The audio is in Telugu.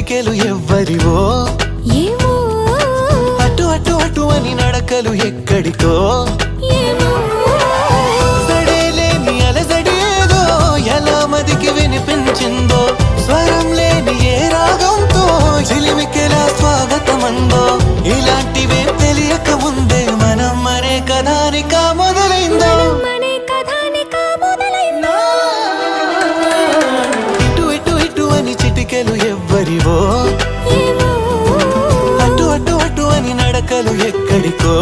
చిటికెలు ఎవ్వరివో ఏమో అటు అటు అటు అని నడకలు ఎక్కడికో ఏమో సడేలేని అలజడేదో ఎలా మదికి వినిపించిందో స్వరం లేని ఏ రాగంతో చిలిమికెలా స్వాగతమందో ఇలాంటివే తెలియక ముందే మనం మరే కథానిక మొదలైందో మనే కథానిక మొదలైందో ఇటు ఇటు ఇటు అని చిటికెలు ఎవ్వరివో ఏమో అటు అటు అటు అని నడకలు ఎక్కడికో